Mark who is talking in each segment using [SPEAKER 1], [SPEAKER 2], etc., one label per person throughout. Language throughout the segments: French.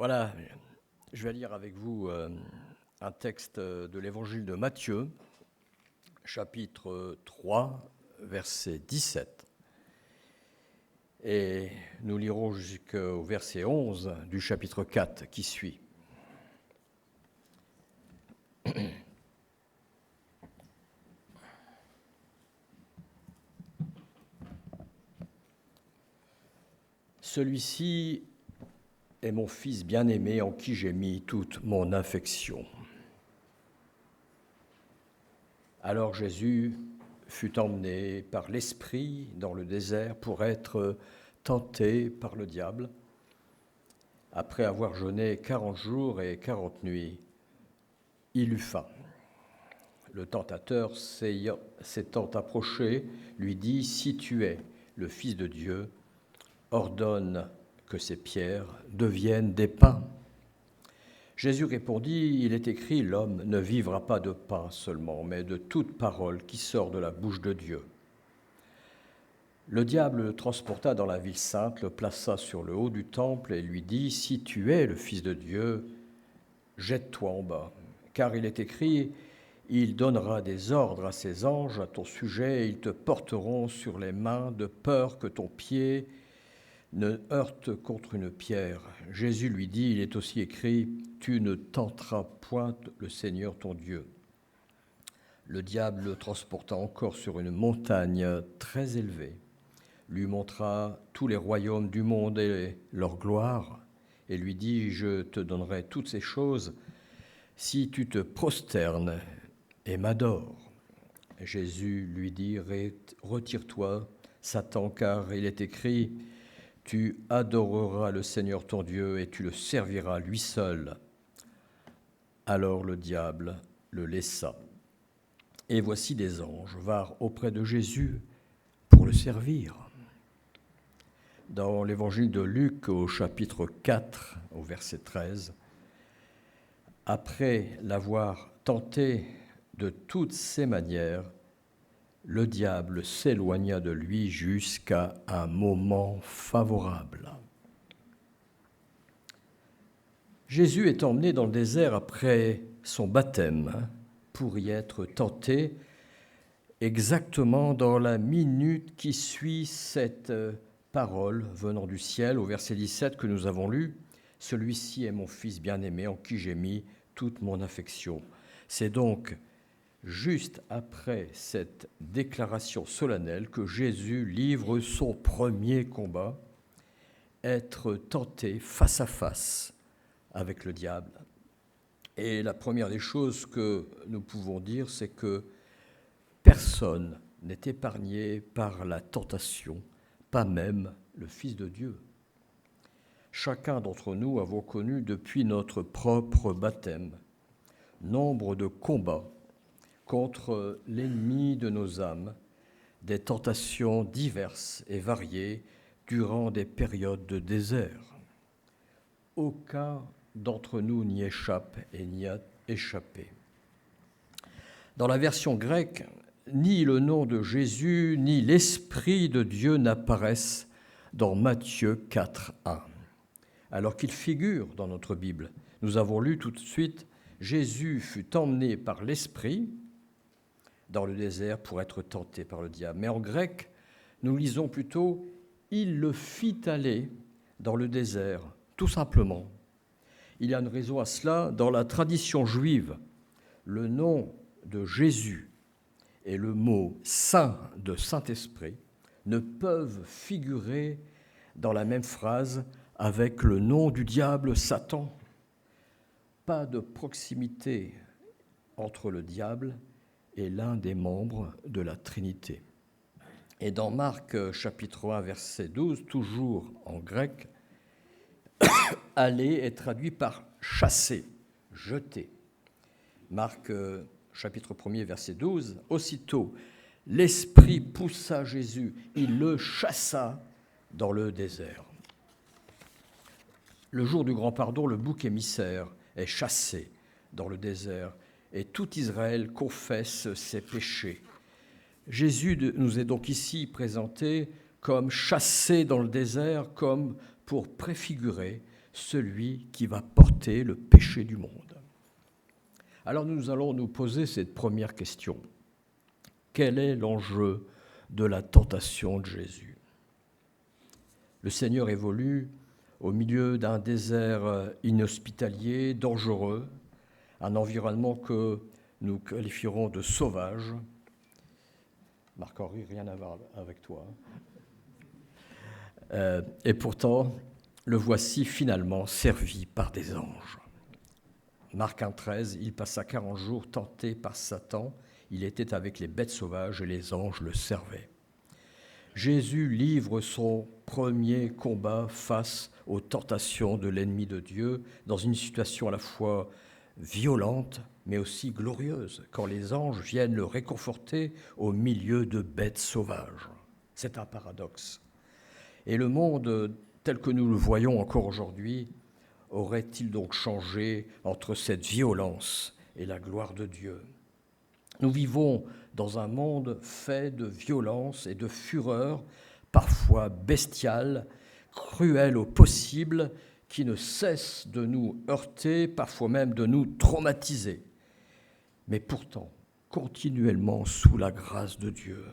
[SPEAKER 1] Voilà, je vais lire avec vous un texte de l'évangile de Matthieu, chapitre 3, verset 17. Et nous lirons jusqu'au verset 11 du chapitre 4 qui suit. Celui-ci est mon fils bien-aimé en qui j'ai mis toute mon affection. Alors Jésus fut emmené par l'Esprit dans le désert pour être tenté par le diable. Après avoir jeûné 40 jours et 40 nuits, il eut faim. Le tentateur, s'étant approché, lui dit « Si tu es le Fils de Dieu, ordonne que ces pierres deviennent des pains. » Jésus répondit « Il est écrit, l'homme ne vivra pas de pain seulement, mais de toute parole qui sort de la bouche de Dieu. » Le diable le transporta dans la ville sainte, le plaça sur le haut du temple et lui dit « Si tu es le Fils de Dieu, jette-toi en bas, car il est écrit, il donnera des ordres à ses anges à ton sujet et ils te porteront sur les mains de peur que ton pied ne heurte contre une pierre. » Jésus lui dit, il est aussi écrit, tu ne tenteras point le Seigneur ton Dieu. Le diable le transporta encore sur une montagne très élevée, lui montra tous les royaumes du monde et leur gloire, et lui dit, je te donnerai toutes ces choses si tu te prosternes et m'adores. Jésus lui dit, retire-toi, Satan, car il est écrit, tu adoreras le Seigneur ton Dieu et tu le serviras lui seul. Alors le diable le laissa. Et voici des anges vinrent auprès de Jésus pour le servir. Dans l'évangile de Luc, au chapitre 4, au verset 13, après l'avoir tenté de toutes ses manières, le diable s'éloigna de lui jusqu'à un moment favorable. Jésus est emmené dans le désert après son baptême pour y être tenté exactement dans la minute qui suit cette parole venant du ciel au verset 17 que nous avons lu. « Celui-ci est mon fils bien-aimé en qui j'ai mis toute mon affection. » C'est donc juste après cette déclaration solennelle que Jésus livre son premier combat, être tenté face à face avec le diable. Et la première des choses que nous pouvons dire, c'est que personne n'est épargné par la tentation, pas même le Fils de Dieu. Chacun d'entre nous avons connu depuis notre propre baptême nombre de combats contre l'ennemi de nos âmes, des tentations diverses et variées durant des périodes de désert. Aucun d'entre nous n'y échappe et n'y a échappé. Dans la version grecque, ni le nom de Jésus, ni l'Esprit de Dieu n'apparaissent dans Matthieu 4:1, alors qu'ils figurent dans notre Bible. Nous avons lu tout de suite, Jésus fut emmené par l'Esprit dans le désert pour être tenté par le diable. Mais en grec, nous lisons plutôt « il le fit aller dans le désert », tout simplement. Il y a une raison à cela. Dans la tradition juive, le nom de Jésus et le mot « saint » de Saint-Esprit ne peuvent figurer dans la même phrase avec le nom du diable Satan. Pas de proximité entre le diable et l'un des membres de la Trinité. Et dans Marc chapitre 1, verset 12, toujours en grec, « aller » est traduit par « chasser »,« jeter ». Marc chapitre 1, verset 12, « Aussitôt, l'Esprit poussa Jésus, il le chassa dans le désert. » Le jour du grand pardon, le bouc émissaire est chassé dans le désert et tout Israël confesse ses péchés. Jésus nous est donc ici présenté comme chassé dans le désert, comme pour préfigurer celui qui va porter le péché du monde. Alors nous allons nous poser cette première question. Quel est l'enjeu de la tentation de Jésus ? Le Seigneur évolue au milieu d'un désert inhospitalier, dangereux, un environnement que nous qualifierons de sauvage. Marc-Henri, rien à voir avec toi. Et pourtant, le voici finalement servi par des anges. Marc 1,13, il passa 40 jours tenté par Satan. Il était avec les bêtes sauvages et les anges le servaient. Jésus livre son premier combat face aux tentations de l'ennemi de Dieu dans une situation à la fois violente mais aussi glorieuse, quand les anges viennent le réconforter au milieu de bêtes sauvages. C'est un paradoxe. Et le monde tel que nous le voyons encore aujourd'hui, aurait-il donc changé entre cette violence et la gloire de Dieu ? Nous vivons dans un monde fait de violence et de fureur, parfois bestiale, cruelle au possible, qui ne cesse de nous heurter, parfois même de nous traumatiser, mais pourtant continuellement sous la grâce de Dieu.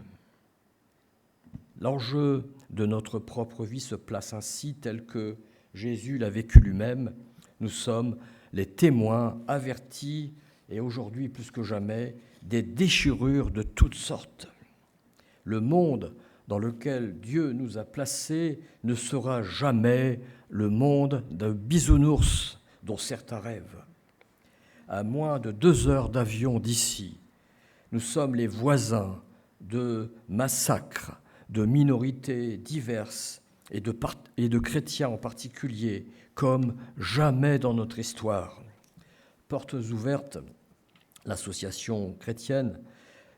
[SPEAKER 1] L'enjeu de notre propre vie se place ainsi tel que Jésus l'a vécu lui-même. Nous sommes les témoins avertis, et aujourd'hui plus que jamais, des déchirures de toutes sortes. Le monde dans lequel Dieu nous a placés ne sera jamais le monde d'un bisounours dont certains rêvent. À moins de 2 heures d'avion d'ici, nous sommes les voisins de massacres, de minorités diverses et de chrétiens en particulier, comme jamais dans notre histoire. Portes ouvertes, l'association chrétienne,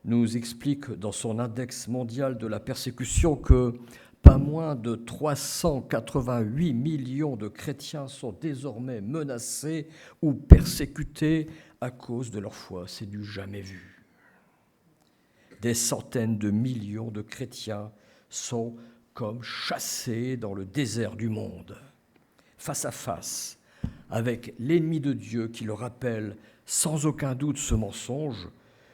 [SPEAKER 1] nous explique dans son index mondial de la persécution que pas moins de 388 millions de chrétiens sont désormais menacés ou persécutés à cause de leur foi. C'est du jamais vu. Des centaines de millions de chrétiens sont comme chassés dans le désert du monde, face à face avec l'ennemi de Dieu qui leur rappelle sans aucun doute ce mensonge: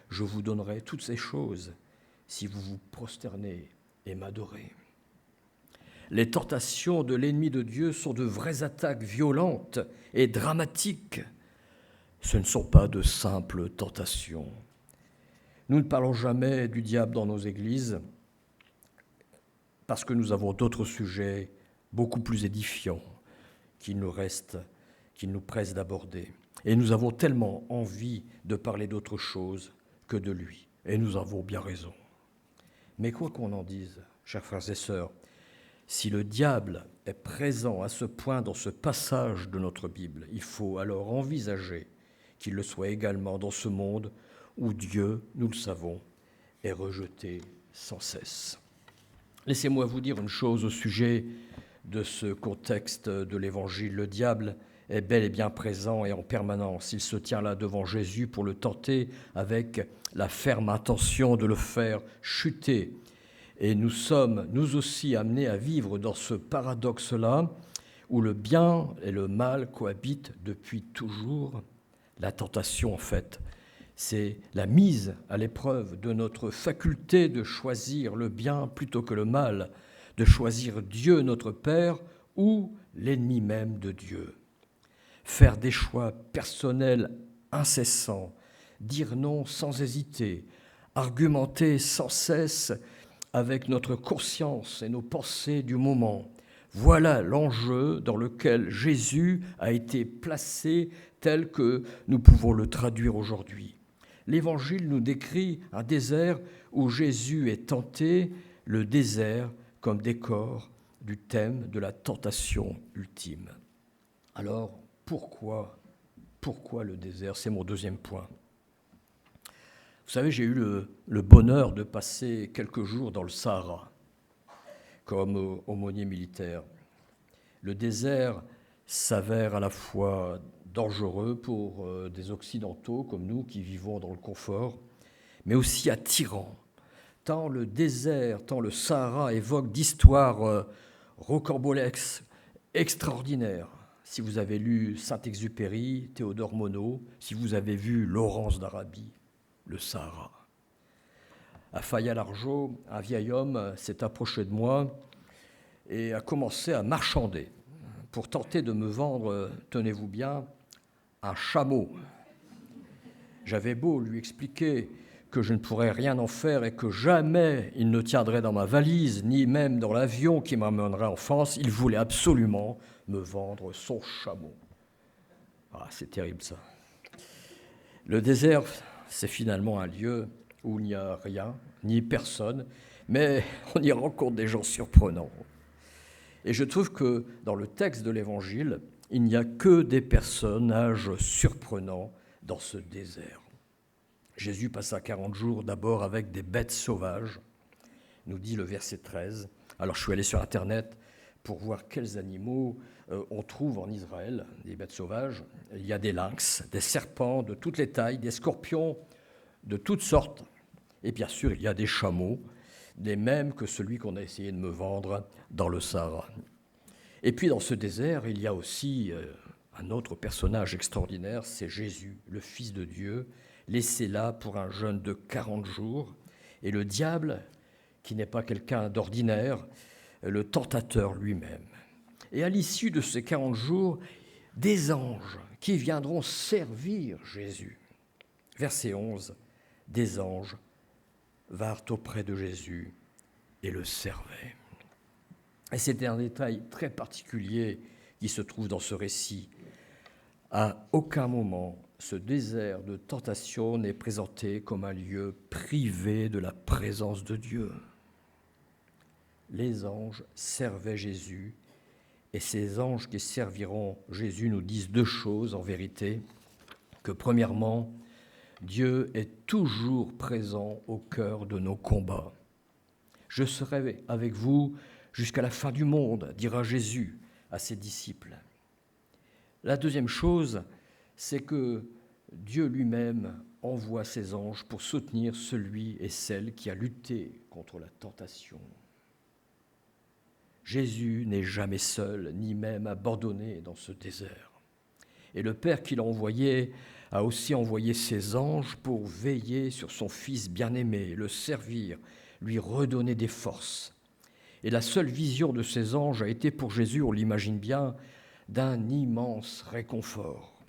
[SPEAKER 1] je vous donnerai toutes ces choses si vous vous prosternez et m'adorez. Les tentations de l'ennemi de Dieu sont de vraies attaques violentes et dramatiques. Ce ne sont pas de simples tentations. Nous ne parlons jamais du diable dans nos églises parce que nous avons d'autres sujets beaucoup plus édifiants qu'il nous presse d'aborder. Et nous avons tellement envie de parler d'autre chose que de lui. Et nous avons bien raison. Mais quoi qu'on en dise, chers frères et sœurs, si le diable est présent à ce point dans ce passage de notre Bible, il faut alors envisager qu'il le soit également dans ce monde où Dieu, nous le savons, est rejeté sans cesse. Laissez-moi vous dire une chose au sujet de ce contexte de l'Évangile. Le diable est bel et bien présent et en permanence. Il se tient là devant Jésus pour le tenter avec la ferme intention de le faire chuter. Et nous sommes, nous aussi, amenés à vivre dans ce paradoxe-là où le bien et le mal cohabitent depuis toujours. La tentation, en fait, c'est la mise à l'épreuve de notre faculté de choisir le bien plutôt que le mal, de choisir Dieu notre Père ou l'ennemi même de Dieu. Faire des choix personnels incessants, dire non sans hésiter, argumenter sans cesse avec notre conscience et nos pensées du moment. Voilà l'enjeu dans lequel Jésus a été placé tel que nous pouvons le traduire aujourd'hui. L'Évangile nous décrit un désert où Jésus est tenté, le désert comme décor du thème de la tentation ultime. Alors, pourquoi le désert ? C'est mon deuxième point. Vous savez, j'ai eu le bonheur de passer quelques jours dans le Sahara comme aumônier militaire. Le désert s'avère à la fois dangereux pour des Occidentaux comme nous qui vivons dans le confort, mais aussi attirant. Tant le désert, tant le Sahara évoque d'histoires rocambolesques, extraordinaires. si vous avez lu Saint-Exupéry, Théodore Monod, si vous avez vu Laurence d'Arabie, le Sahara. À Fayal-Argeau, un vieil homme s'est approché de moi et a commencé à marchander pour tenter de me vendre, tenez-vous bien, un chameau. J'avais beau lui expliquer que je ne pourrais rien en faire et que jamais il ne tiendrait dans ma valise, ni même dans l'avion qui m'emmènerait en France, il voulait absolument me vendre son chameau. Ah, c'est terrible ça. Le désert, c'est finalement un lieu où il n'y a rien, ni personne, mais on y rencontre des gens surprenants. Et je trouve que dans le texte de l'Évangile, il n'y a que des personnages surprenants dans ce désert. Jésus passa 40 jours d'abord avec des bêtes sauvages, nous dit le verset 13. Alors je suis allé sur Internet pour voir quels animaux on trouve en Israël, des bêtes sauvages. Il y a des lynx, des serpents de toutes les tailles, des scorpions de toutes sortes. Et bien sûr, il y a des chameaux, des mêmes que celui qu'on a essayé de me vendre dans le Sahara. Et puis dans ce désert, il y a aussi un autre personnage extraordinaire, c'est Jésus, le Fils de Dieu, laissé là pour un jeûne de 40 jours. Et le diable, qui n'est pas quelqu'un d'ordinaire, le tentateur lui-même. Et à l'issue de ces 40 jours, des anges qui viendront servir Jésus. Verset 11, des anges vinrent auprès de Jésus et le servaient. Et c'est un détail très particulier qui se trouve dans ce récit. À aucun moment, ce désert de tentation n'est présenté comme un lieu privé de la présence de Dieu. Les anges servaient Jésus, et ces anges qui serviront Jésus nous disent deux choses en vérité, que premièrement, Dieu est toujours présent au cœur de nos combats. Je serai avec vous jusqu'à la fin du monde, dira Jésus à ses disciples. La deuxième chose, c'est que Dieu lui-même envoie ses anges pour soutenir celui et celle qui a lutté contre la tentation. Jésus n'est jamais seul, ni même abandonné dans ce désert. Et le Père qui l'a envoyé a aussi envoyé ses anges pour veiller sur son Fils bien-aimé, le servir, lui redonner des forces. Et la seule vision de ces anges a été pour Jésus, on l'imagine bien, d'un immense réconfort.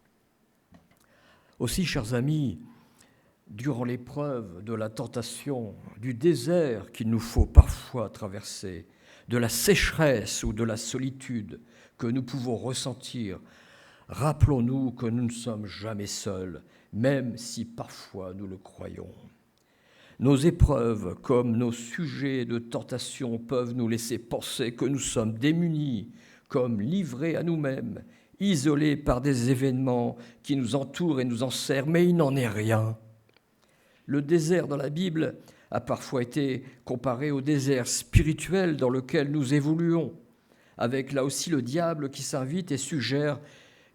[SPEAKER 1] Aussi, chers amis, durant l'épreuve de la tentation, du désert qu'il nous faut parfois traverser, de la sécheresse ou de la solitude que nous pouvons ressentir, rappelons-nous que nous ne sommes jamais seuls, même si parfois nous le croyons. Nos épreuves, comme nos sujets de tentation, peuvent nous laisser penser que nous sommes démunis, comme livrés à nous-mêmes, isolés par des événements qui nous entourent et nous enserrent, mais il n'en est rien. Le désert dans la Bible a parfois été comparé au désert spirituel dans lequel nous évoluons, avec là aussi le diable qui s'invite et suggère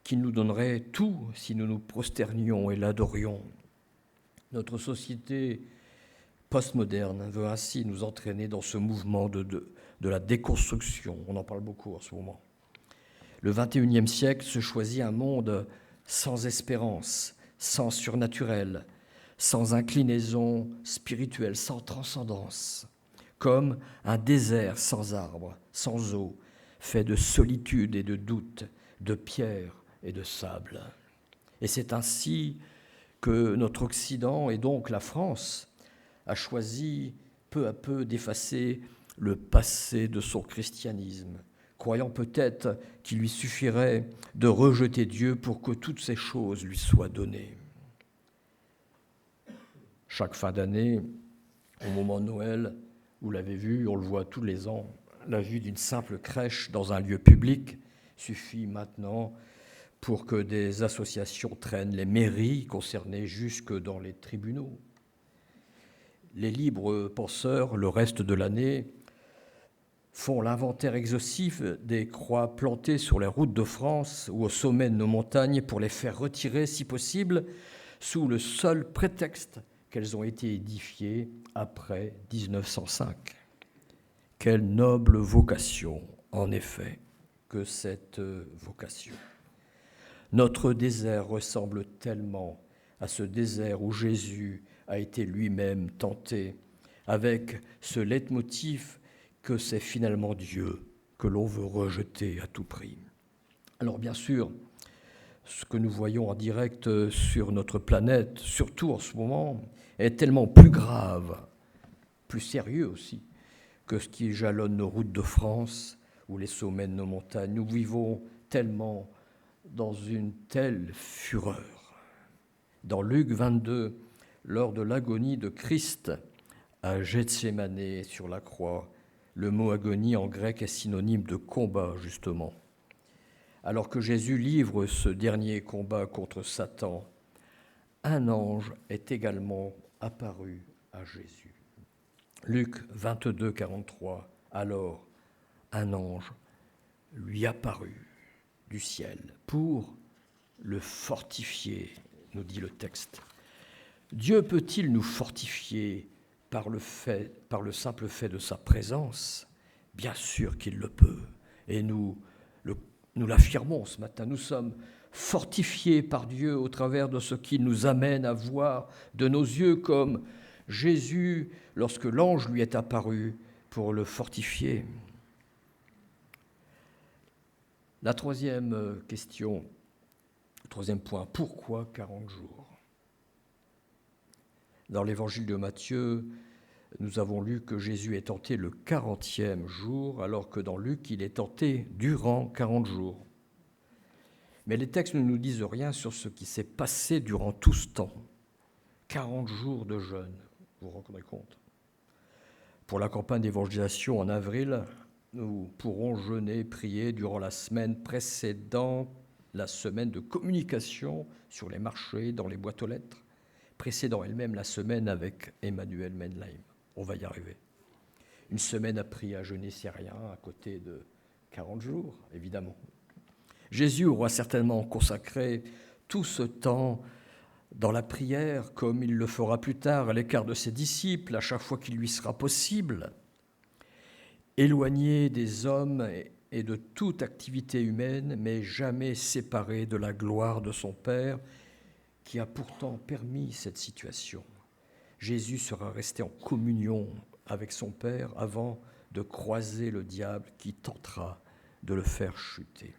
[SPEAKER 1] qu'il nous donnerait tout si nous nous prosternions et l'adorions. Notre société postmoderne veut ainsi nous entraîner dans ce mouvement de la déconstruction. On en parle beaucoup en ce moment. Le XXIe siècle se choisit un monde sans espérance, sans surnaturel, sans inclinaison spirituelle, sans transcendance, comme un désert sans arbres, sans eau, fait de solitude et de doute, de pierre et de sable. Et c'est ainsi que notre Occident, et donc la France, a choisi peu à peu d'effacer le passé de son christianisme, croyant peut-être qu'il lui suffirait de rejeter Dieu pour que toutes ces choses lui soient données. Chaque fin d'année, au moment de Noël, vous l'avez vu, on le voit tous les ans, la vue d'une simple crèche dans un lieu public suffit maintenant pour que des associations traînent les mairies concernées jusque dans les tribunaux. Les libres penseurs, le reste de l'année, font l'inventaire exhaustif des croix plantées sur les routes de France ou au sommet de nos montagnes pour les faire retirer, si possible, sous le seul prétexte qu'elles ont été édifiées après 1905. Quelle noble vocation, en effet. que cette vocation. Notre désert ressemble tellement à ce désert où Jésus a été lui-même tenté, avec ce leitmotiv que c'est finalement Dieu que l'on veut rejeter à tout prix. Alors bien sûr, ce que nous voyons en direct sur notre planète, surtout en ce moment, est tellement plus grave, plus sérieux aussi, que ce qui jalonne nos routes de France ou les sommets de nos montagnes. Nous vivons tellement dans une telle fureur. Dans Luc 22, lors de l'agonie de Christ à Gethsémanée sur la croix, le mot agonie en grec est synonyme de combat, justement. Alors que Jésus livre ce dernier combat contre Satan, un ange est également apparu à Jésus. Luc 22, 43, alors un ange lui apparut du ciel pour le fortifier, nous dit le texte. Dieu peut-il nous fortifier par le simple fait de sa présence? Bien sûr qu'il le peut. Et nous l'affirmons ce matin. Nous sommes fortifiés par Dieu au travers de ce qui nous amène à voir de nos yeux comme Jésus, lorsque l'ange lui est apparu pour le fortifier. La troisième question, le troisième point, pourquoi 40 jours? Dans l'évangile de Matthieu, nous avons lu que Jésus est tenté le 40e jour, alors que dans Luc, il est tenté durant 40 jours. Mais les textes ne nous disent rien sur ce qui s'est passé durant tout ce temps. 40 jours de jeûne, vous vous rendez compte? Pour la campagne d'évangélisation en avril, nous pourrons jeûner, prier durant la semaine précédant la semaine de communication sur les marchés, dans les boîtes aux lettres, précédant elle-même la semaine avec Emmanuel Menleim. On va y arriver. Une semaine à prier, à jeûner, c'est rien, à côté de 40 jours, évidemment. Jésus aura certainement consacré tout ce temps dans la prière, comme il le fera plus tard à l'écart de ses disciples, à chaque fois qu'il lui sera possible, éloigné des hommes et de toute activité humaine, mais jamais séparé de la gloire de son Père, qui a pourtant permis cette situation. Jésus sera resté en communion avec son Père avant de croiser le diable qui tentera de le faire chuter.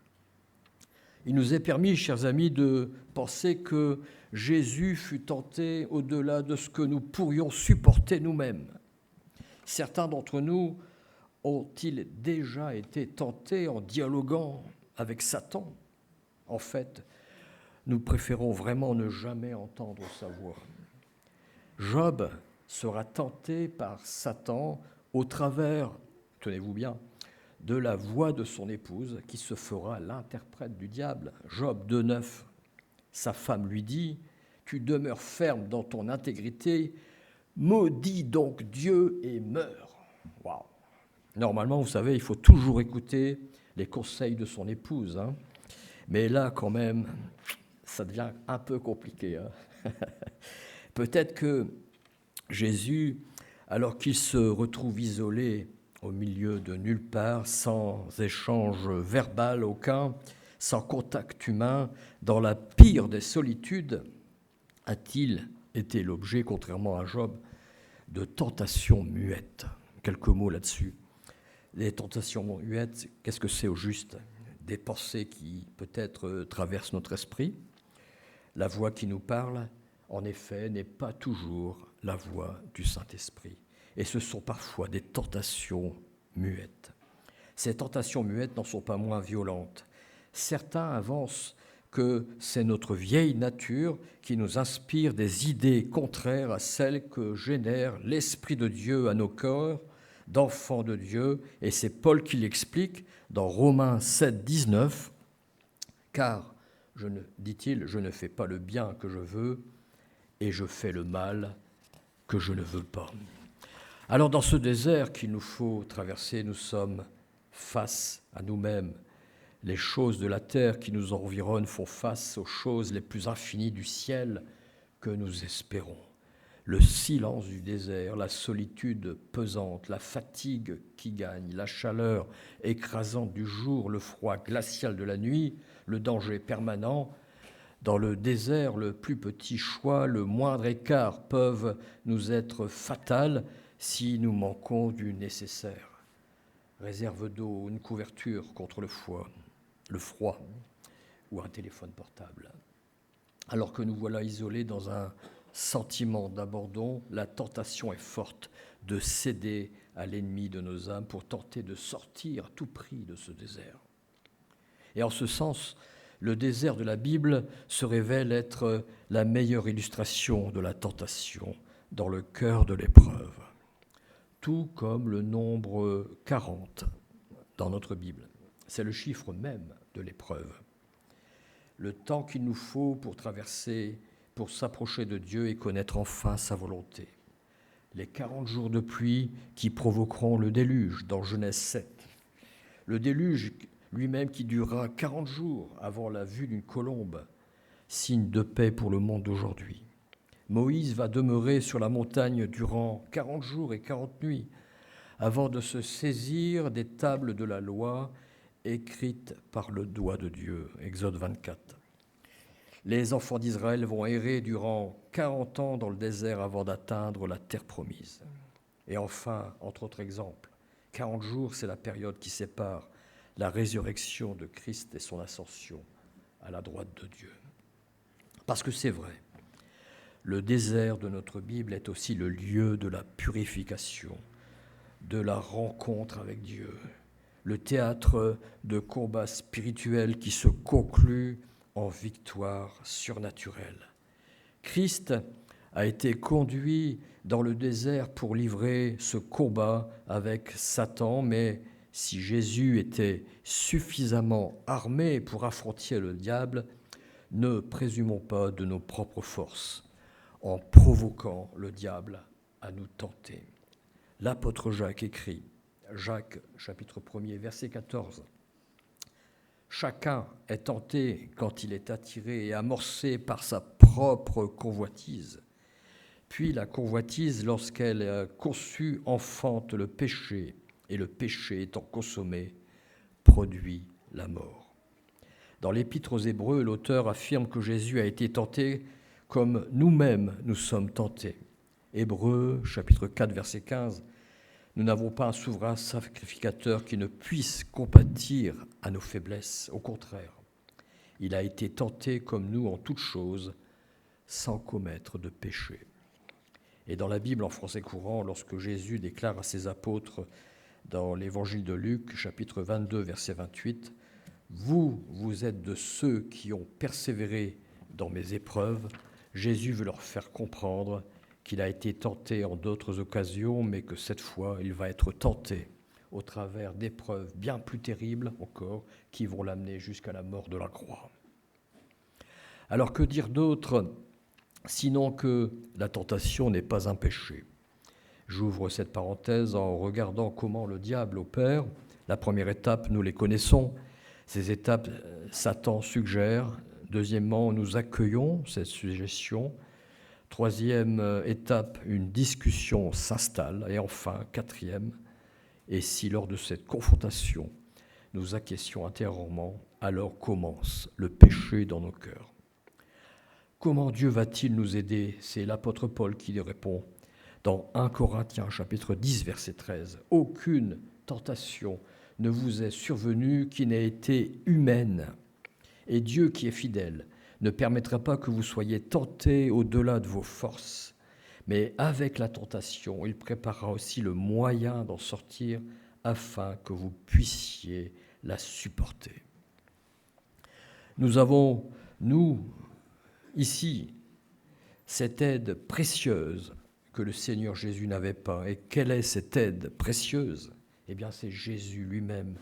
[SPEAKER 1] Il nous est permis, chers amis, de penser que Jésus fut tenté au-delà de ce que nous pourrions supporter nous-mêmes. Certains d'entre nous ont-ils déjà été tentés en dialoguant avec Satan? En fait, nous préférons vraiment ne jamais entendre sa voix. Job sera tenté par Satan au travers, tenez-vous bien, de la voix de son épouse qui se fera l'interprète du diable. Job 2,9, sa femme lui dit « Tu demeures ferme dans ton intégrité, maudis donc Dieu et meurs. » Waouh. Normalement, vous savez, il faut toujours écouter les conseils de son épouse. Mais là, quand même, ça devient un peu compliqué. Peut-être que Jésus, alors qu'il se retrouve isolé au milieu de nulle part, sans échange verbal aucun, sans contact humain, dans la pire des solitudes, a-t-il été l'objet, contrairement à Job, de tentations muettes? Quelques mots là-dessus. Les tentations muettes, qu'est-ce que c'est au juste? Des pensées qui peut-être traversent notre esprit. La voix qui nous parle, en effet, n'est pas toujours la voix du Saint-Esprit. Et ce sont parfois des tentations muettes. Ces tentations muettes n'en sont pas moins violentes. Certains avancent que c'est notre vieille nature qui nous inspire des idées contraires à celles que génère l'Esprit de Dieu à nos corps, d'enfants de Dieu, et c'est Paul qui l'explique dans Romains 7, 19, « Car, dit-il, je ne fais pas le bien que je veux, et je fais le mal que je ne veux pas. » Alors dans ce désert qu'il nous faut traverser, nous sommes face à nous-mêmes. Les choses de la terre qui nous environnent font face aux choses les plus infinies du ciel que nous espérons. le silence du désert, la solitude pesante, la fatigue qui gagne, la chaleur écrasante du jour, le froid glacial de la nuit, le danger permanent. Dans le désert, le plus petit choix, le moindre écart peuvent nous être fatals si nous manquons du nécessaire. Réserve d'eau, une couverture contre le froid ou un téléphone portable. Alors que nous voilà isolés dans un sentiment d'abandon, la tentation est forte de céder à l'ennemi de nos âmes pour tenter de sortir à tout prix de ce désert. Et en ce sens, le désert de la Bible se révèle être la meilleure illustration de la tentation dans le cœur de l'épreuve, tout comme le nombre 40 dans notre Bible. C'est le chiffre même de l'épreuve. Le temps qu'il nous faut pour traverser, pour s'approcher de Dieu et connaître enfin sa volonté. Les 40 jours de pluie qui provoqueront le déluge dans Genèse 7. Le déluge lui-même qui durera 40 jours avant la vue d'une colombe, signe de paix pour le monde d'aujourd'hui. Moïse va demeurer sur la montagne durant 40 jours et 40 nuits avant de se saisir des tables de la loi écrites par le doigt de Dieu. Exode 24. Les enfants d'Israël vont errer durant 40 ans dans le désert avant d'atteindre la terre promise. Et enfin, entre autres exemples, 40 jours, c'est la période qui sépare la résurrection de Christ et son ascension à la droite de Dieu. Parce que c'est vrai, le désert de notre Bible est aussi le lieu de la purification, de la rencontre avec Dieu, le théâtre de combats spirituels qui se conclut en victoire surnaturelle. Christ a été conduit dans le désert pour livrer ce combat avec Satan, mais si Jésus était suffisamment armé pour affronter le diable, ne présumons pas de nos propres forces en provoquant le diable à nous tenter. L'apôtre Jacques écrit, Jacques chapitre 1er, verset 14, « Chacun est tenté quand il est attiré et amorcé par sa propre convoitise. Puis la convoitise, lorsqu'elle est conçue, enfante le péché, et le péché étant consommé, produit la mort. » Dans l'Épître aux Hébreux, l'auteur affirme que Jésus a été tenté comme nous-mêmes nous sommes tentés. Hébreux, chapitre 4, verset 15, « Nous n'avons pas un souverain sacrificateur qui ne puisse compatir à nos faiblesses. Au contraire, il a été tenté comme nous en toutes choses, sans commettre de péché. » Et dans la Bible, en français courant, lorsque Jésus déclare à ses apôtres dans l'évangile de Luc, chapitre 22, verset 28, « Vous êtes de ceux qui ont persévéré dans mes épreuves », Jésus veut leur faire comprendre qu'il a été tenté en d'autres occasions, mais que cette fois, il va être tenté au travers d'épreuves bien plus terribles encore, qui vont l'amener jusqu'à la mort de la croix. Alors que dire d'autre, sinon que la tentation n'est pas un péché ? J'ouvre cette parenthèse en regardant comment le diable opère. La première étape, nous les connaissons. Ces étapes, Satan suggère. Deuxièmement, nous accueillons cette suggestion. Troisième étape, une discussion s'installe. Et enfin, quatrième, et si lors de cette confrontation, nous acquiescions intérieurement, alors commence le péché dans nos cœurs. Comment Dieu va-t-il nous aider ? C'est l'apôtre Paul qui répond dans 1 Corinthiens chapitre 10, verset 13. « Aucune tentation ne vous est survenue qui n'ait été humaine. Et Dieu qui est fidèle ne permettra pas que vous soyez tentés au-delà de vos forces. Mais avec la tentation, il préparera aussi le moyen d'en sortir afin que vous puissiez la supporter. » Nous avons, ici, cette aide précieuse que le Seigneur Jésus n'avait pas. Et quelle est cette aide précieuse ? Eh bien, c'est Jésus lui-même,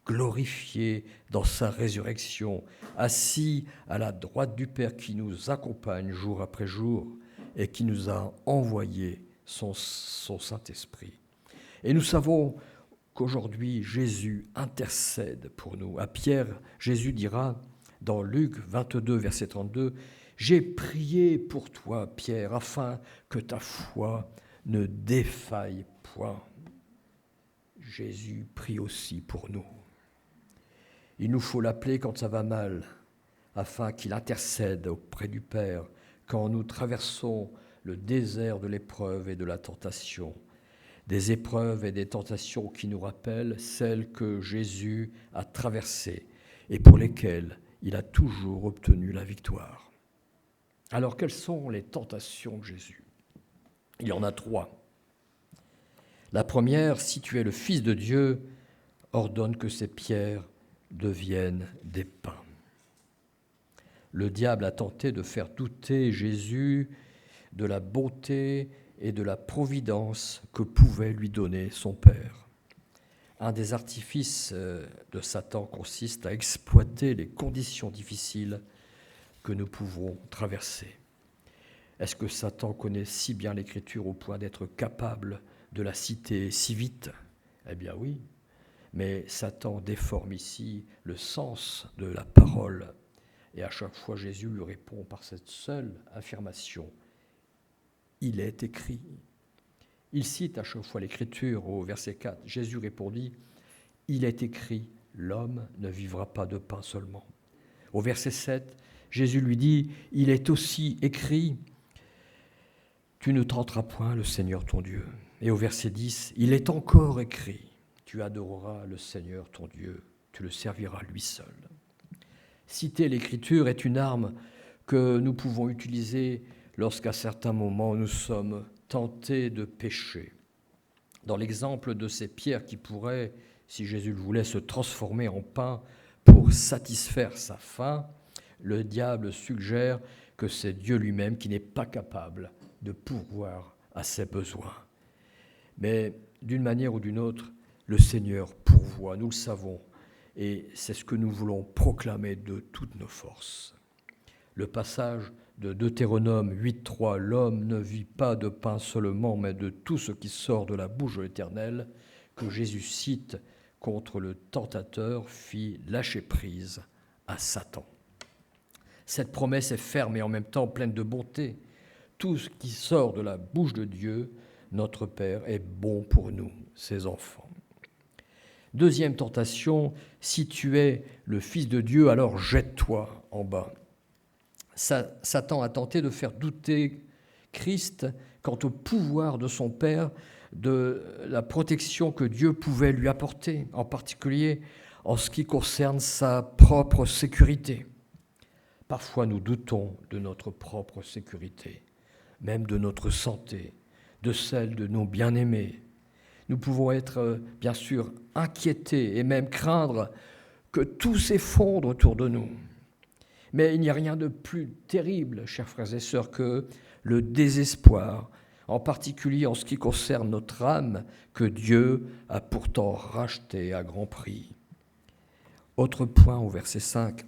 [SPEAKER 1] glorifié dans sa résurrection, assis à la droite du Père qui nous accompagne jour après jour et qui nous a envoyé son Saint-Esprit. Et nous savons qu'aujourd'hui, Jésus intercède pour nous. À Pierre, Jésus dira dans Luc 22, verset 32, J'ai prié pour toi, Pierre, afin que ta foi ne défaille point. Jésus prie aussi pour nous. Il nous faut l'appeler quand ça va mal, afin qu'il intercède auprès du Père quand nous traversons le désert de l'épreuve et de la tentation. Des épreuves et des tentations qui nous rappellent celles que Jésus a traversées et pour lesquelles il a toujours obtenu la victoire. Alors, quelles sont les tentations de Jésus? Il y en a 3. La première, si tu es le Fils de Dieu, ordonne que ces pierres deviennent des pains. Le diable a tenté de faire douter Jésus de la bonté et de la providence que pouvait lui donner son Père. Un des artifices de Satan consiste à exploiter les conditions difficiles que nous pouvons traverser. Est-ce que Satan connaît si bien l'Écriture au point d'être capable de la citer si vite? Eh bien oui, mais Satan déforme ici le sens de la parole. Et à chaque fois, Jésus lui répond par cette seule affirmation. Il est écrit. Il cite à chaque fois l'Écriture au verset 4. Jésus répondit, il est écrit, l'homme ne vivra pas de pain seulement. Au verset 7, Jésus lui dit, il est aussi écrit, tu ne tenteras point le Seigneur ton Dieu. Et au verset 10, il est encore écrit, tu adoreras le Seigneur ton Dieu, tu le serviras lui seul. Citer l'Écriture est une arme que nous pouvons utiliser lorsqu'à certains moments nous sommes tentés de pécher. Dans l'exemple de ces pierres qui pourraient, si Jésus le voulait, se transformer en pain pour satisfaire sa faim, le diable suggère que c'est Dieu lui-même qui n'est pas capable de pourvoir à ses besoins. Mais d'une manière ou d'une autre, le Seigneur pourvoit, nous le savons, et c'est ce que nous voulons proclamer de toutes nos forces. Le passage de Deutéronome 8.3, « L'homme ne vit pas de pain seulement, mais de tout ce qui sort de la bouche de l'Éternel », que Jésus cite contre le tentateur, fit lâcher prise à Satan. Cette promesse est ferme et en même temps pleine de bonté. Tout ce qui sort de la bouche de Dieu, notre Père, est bon pour nous, ses enfants. Deuxième tentation, si tu es le Fils de Dieu, alors jette-toi en bas. Satan a tenté de faire douter Christ quant au pouvoir de son Père, de la protection que Dieu pouvait lui apporter, en particulier en ce qui concerne sa propre sécurité. Parfois nous doutons de notre propre sécurité, même de notre santé, de celle de nos bien-aimés. Nous pouvons être, bien sûr, inquiétés et même craindre que tout s'effondre autour de nous. Mais il n'y a rien de plus terrible, chers frères et sœurs, que le désespoir, en particulier en ce qui concerne notre âme, que Dieu a pourtant rachetée à grand prix. Autre point au verset 5.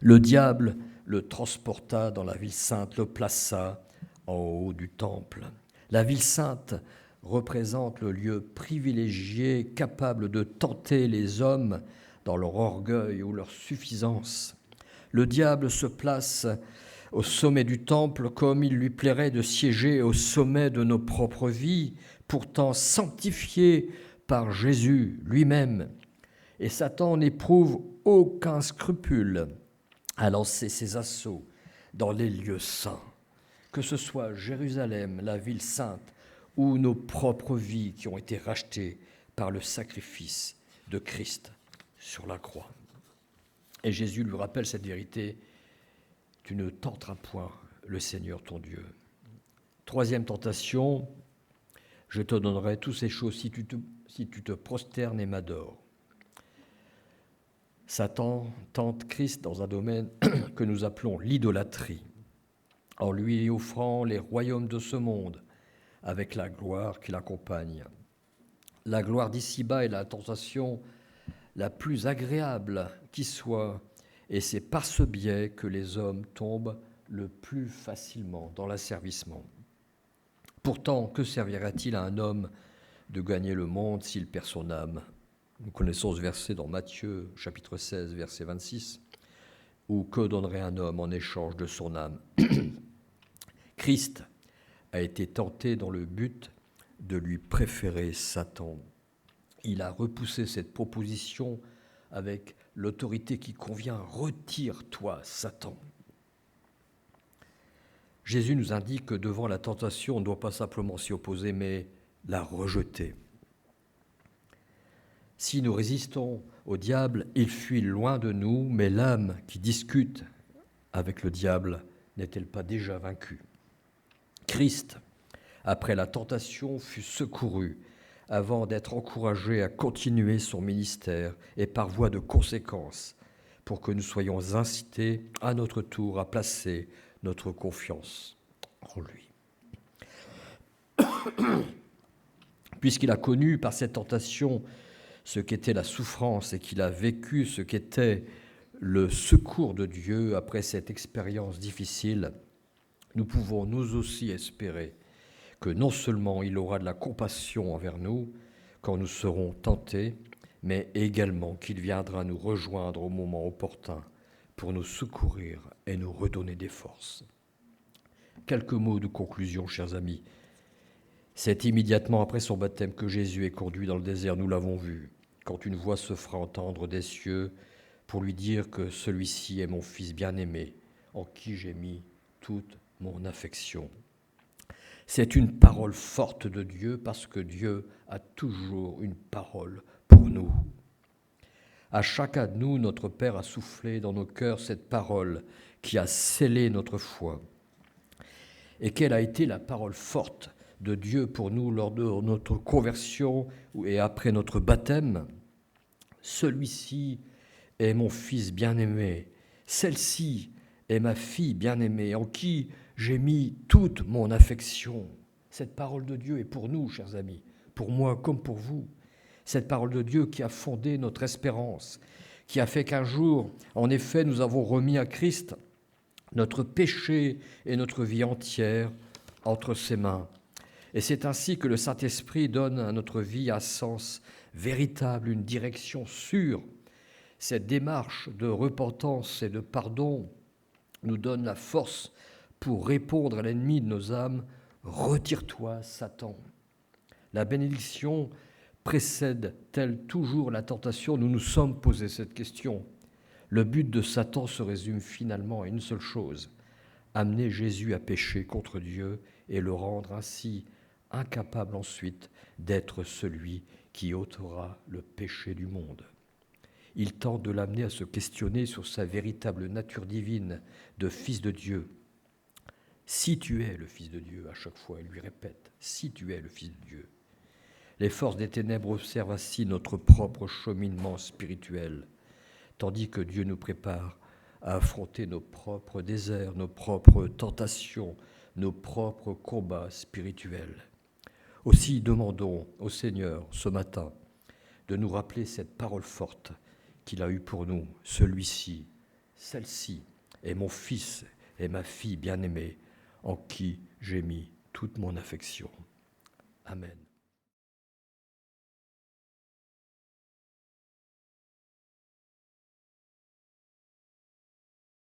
[SPEAKER 1] Le diable le transporta dans la ville sainte, le plaça en haut du temple. La ville sainte représente le lieu privilégié capable de tenter les hommes dans leur orgueil ou leur suffisance. Le diable se place au sommet du temple comme il lui plairait de siéger au sommet de nos propres vies, pourtant sanctifiées par Jésus lui-même. Et Satan n'éprouve aucun scrupule à lancer ses assauts dans les lieux saints, que ce soit Jérusalem, la ville sainte, ou nos propres vies qui ont été rachetées par le sacrifice de Christ sur la croix. Et Jésus lui rappelle cette vérité, tu ne tenteras point le Seigneur ton Dieu. Troisième tentation, je te donnerai toutes ces choses si tu te prosternes et m'adores. Satan tente Christ dans un domaine que nous appelons l'idolâtrie, en lui offrant les royaumes de ce monde avec la gloire qui l'accompagne. La gloire d'ici-bas est la tentation la plus agréable qui soit, et c'est par ce biais que les hommes tombent le plus facilement dans l'asservissement. Pourtant, que servira-t-il à un homme de gagner le monde s'il perd son âme? Nous connaissons ce verset dans Matthieu, chapitre 16, verset 26, ou que donnerait un homme en échange de son âme? Christ a été tenté dans le but de lui préférer Satan. Il a repoussé cette proposition avec l'autorité qui convient. Retire-toi, Satan. Jésus nous indique que devant la tentation, on ne doit pas simplement s'y opposer, mais la rejeter. Si nous résistons au diable, il fuit loin de nous, mais l'âme qui discute avec le diable n'est-elle pas déjà vaincue? Christ, après la tentation, fut secouru avant d'être encouragé à continuer son ministère et par voie de conséquence, pour que nous soyons incités à notre tour à placer notre confiance en lui. Puisqu'il a connu par cette tentation ce qu'était la souffrance et qu'il a vécu ce qu'était le secours de Dieu après cette expérience difficile, nous pouvons nous aussi espérer que non seulement il aura de la compassion envers nous quand nous serons tentés, mais également qu'il viendra nous rejoindre au moment opportun pour nous secourir et nous redonner des forces. Quelques mots de conclusion, chers amis. C'est immédiatement après son baptême que Jésus est conduit dans le désert, nous l'avons vu, quand une voix se fera entendre des cieux pour lui dire que celui-ci est mon Fils bien-aimé, en qui j'ai mis toute mon affection. C'est une parole forte de Dieu parce que Dieu a toujours une parole pour nous. À chacun de nous, notre Père a soufflé dans nos cœurs cette parole qui a scellé notre foi. Et quelle a été la parole forte de Dieu pour nous lors de notre conversion et après notre baptême? Celui-ci est mon Fils bien-aimé, celle-ci est ma fille bien-aimée, en qui j'ai mis toute mon affection. Cette parole de Dieu est pour nous, chers amis, pour moi comme pour vous. Cette parole de Dieu qui a fondé notre espérance, qui a fait qu'un jour, en effet, nous avons remis à Christ notre péché et notre vie entière entre ses mains. Et c'est ainsi que le Saint-Esprit donne à notre vie un sens véritable, une direction sûre. Cette démarche de repentance et de pardon nous donne la force pour répondre à l'ennemi de nos âmes. Retire-toi, Satan. La bénédiction précède-t-elle toujours la tentation? Nous nous sommes posé cette question. Le but de Satan se résume finalement à une seule chose, amener Jésus à pécher contre Dieu et le rendre ainsi incapable ensuite d'être celui qui ôtera le péché du monde. Il tente de l'amener à se questionner sur sa véritable nature divine de Fils de Dieu. Si tu es le Fils de Dieu, à chaque fois, il lui répète, si tu es le Fils de Dieu. Les forces des ténèbres observent ainsi notre propre cheminement spirituel, tandis que Dieu nous prépare à affronter nos propres déserts, nos propres tentations, nos propres combats spirituels. Aussi demandons au Seigneur ce matin de nous rappeler cette parole forte qu'il a eue pour nous. Celui-ci, celle-ci est mon Fils et ma fille bien-aimée, en qui j'ai mis toute mon affection. Amen.